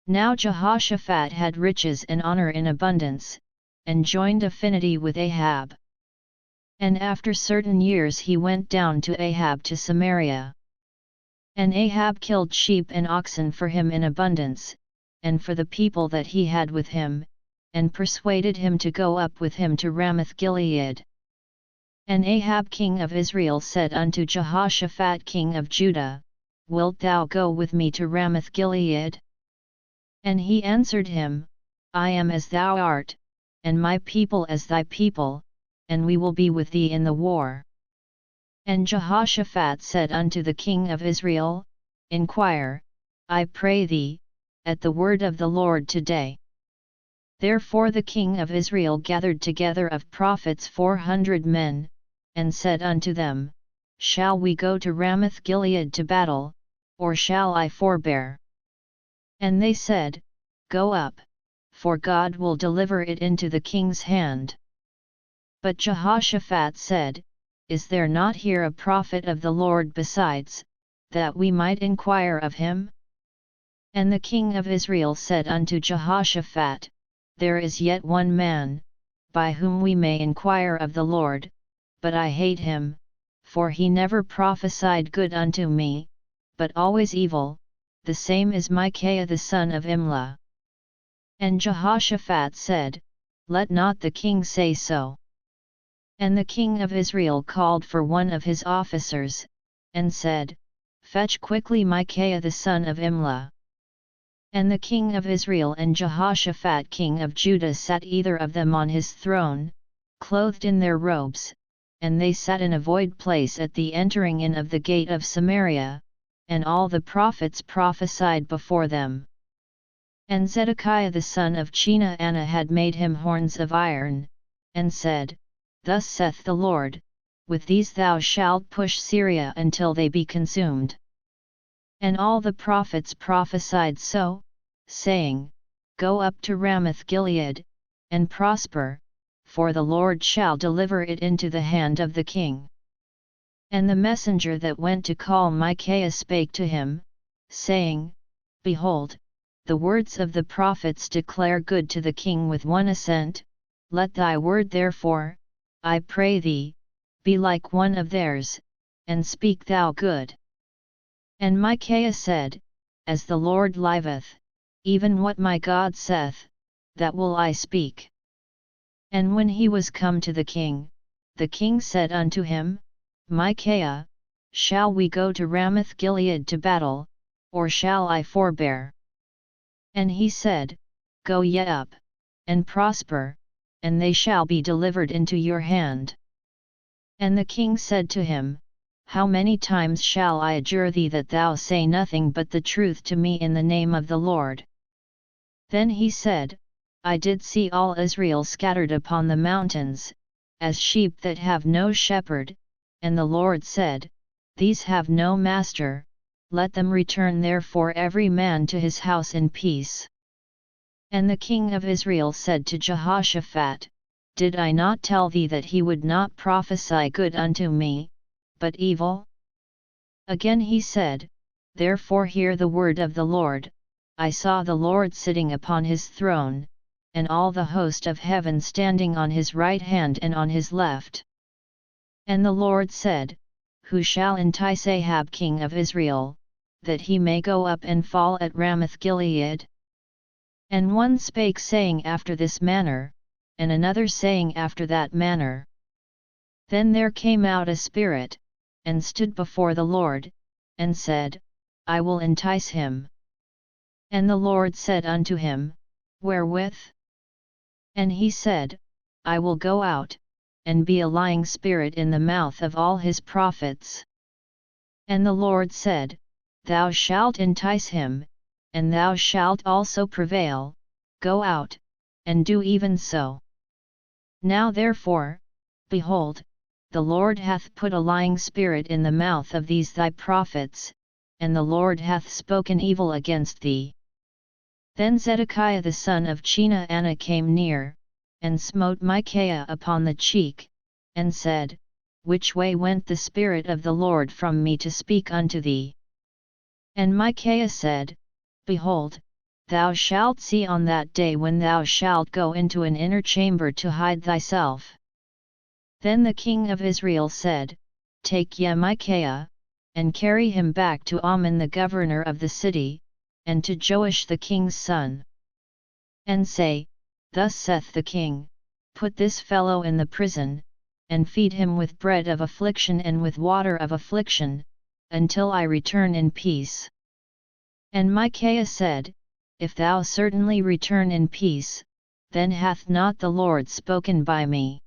Now Jehoshaphat had riches and honor in abundance, and joined affinity with Ahab. And after certain years he went down to Ahab to Samaria. And Ahab killed sheep and oxen for him in abundance, and for the people that he had with him, and persuaded him to go up with him to Ramoth-Gilead. And Ahab king of Israel said unto Jehoshaphat king of Judah, Wilt thou go with me to Ramoth-Gilead? And he answered him, I am as thou art, and my people as thy people, and we will be with thee in the war. And Jehoshaphat said unto the king of Israel, Inquire, I pray thee, at the word of the Lord today. Therefore the king of Israel gathered together of prophets 400 men, and said unto them, Shall we go to Ramoth-Gilead to battle, or shall I forbear? And they said, Go up, for God will deliver it into the king's hand. But Jehoshaphat said, Is there not here a prophet of the Lord besides, that we might inquire of him? And the king of Israel said unto Jehoshaphat, There is yet one man, by whom we may inquire of the Lord, but I hate him, for he never prophesied good unto me, but always evil, the same is Micaiah the son of Imlah. And Jehoshaphat said, Let not the king say so. And the king of Israel called for one of his officers, and said, Fetch quickly Micaiah the son of Imlah. And the king of Israel and Jehoshaphat king of Judah sat either of them on his throne, clothed in their robes, and they sat in a void place at the entering in of the gate of Samaria, and all the prophets prophesied before them. And Zedekiah the son of Chenaanah had made him horns of iron, and said, Thus saith the Lord, With these thou shalt push Syria until they be consumed. And all the prophets prophesied so, saying, Go up to Ramoth-Gilead, and prosper, for the Lord shall deliver it into the hand of the king. And the messenger that went to call Micaiah spake to him, saying, Behold, the words of the prophets declare good to the king with one assent, let thy word therefore, I pray thee, be like one of theirs, and speak thou good. And Micaiah said, As the Lord liveth, even what my God saith, that will I speak. And when he was come to the king said unto him, Micaiah, shall we go to Ramoth-Gilead to battle, or shall I forbear? And he said, Go ye up, and prosper, and they shall be delivered into your hand. And the king said to him, How many times shall I adjure thee that thou say nothing but the truth to me in the name of the Lord? Then he said, I did see all Israel scattered upon the mountains, as sheep that have no shepherd, and the Lord said, These have no master, let them return therefore every man to his house in peace. And the king of Israel said to Jehoshaphat, Did I not tell thee that he would not prophesy good unto me, but evil? Again he said, Therefore hear the word of the Lord, I saw the Lord sitting upon his throne, and all the host of heaven standing on his right hand and on his left. And the Lord said, Who shall entice Ahab king of Israel, that he may go up and fall at Ramoth-Gilead? And one spake saying after this manner, and another saying after that manner. Then there came out a spirit, and stood before the Lord, and said, I will entice him. And the Lord said unto him, Wherewith? And he said, I will go out, and be a lying spirit in the mouth of all his prophets. And the Lord said, Thou shalt entice him, and thou shalt also prevail, go out, and do even so. Now therefore, behold, the Lord hath put a lying spirit in the mouth of these thy prophets, and the Lord hath spoken evil against thee. Then Zedekiah the son of Chenaanah came near, and smote Micaiah upon the cheek, and said, Which way went the Spirit of the Lord from me to speak unto thee? And Micaiah said, Behold, thou shalt see on that day when thou shalt go into an inner chamber to hide thyself. Then the king of Israel said, Take ye Micaiah, and carry him back to Amon the governor of the city, and to Joash the king's son. And say, Thus saith the king, Put this fellow in the prison, and feed him with bread of affliction and with water of affliction, until I return in peace. And Micaiah said, If thou certainly return in peace, then hath not the Lord spoken by me.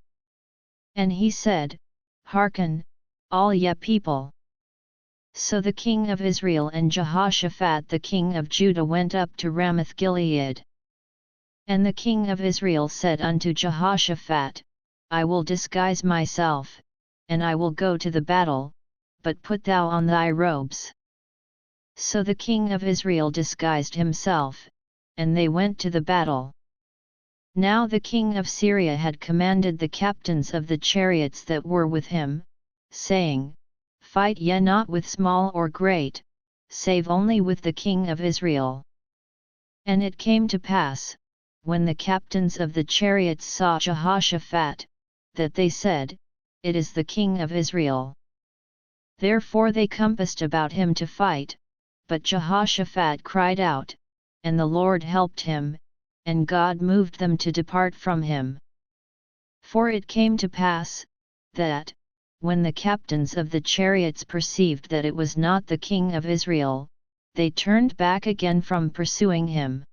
And he said, Hearken, all ye people. So the king of Israel and Jehoshaphat the king of Judah went up to Ramoth Gilead. And the king of Israel said unto Jehoshaphat, I will disguise myself, and I will go to the battle, but put thou on thy robes. So the king of Israel disguised himself, and they went to the battle. Now the king of Syria had commanded the captains of the chariots that were with him, saying, Fight ye not with small or great, save only with the king of Israel. And it came to pass, when the captains of the chariots saw Jehoshaphat, that they said, It is the king of Israel. Therefore they compassed about him to fight, but Jehoshaphat cried out, and the Lord helped him, and God moved them to depart from him. For it came to pass, that, when the captains of the chariots perceived that it was not the king of Israel, they turned back again from pursuing him.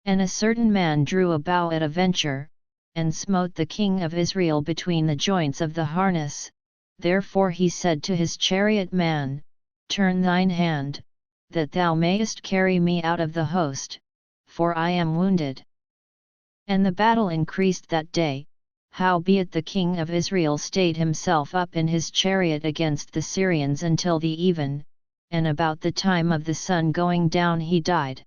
And a certain man drew a bow at a venture, and smote the king of Israel between the joints of the harness. Therefore he said to his chariot man, Turn thine hand, that thou mayest carry me out of the host, for I am wounded. And the battle increased that day, howbeit the king of Israel stayed himself up in his chariot against the Syrians until the even, and about the time of the sun going down he died.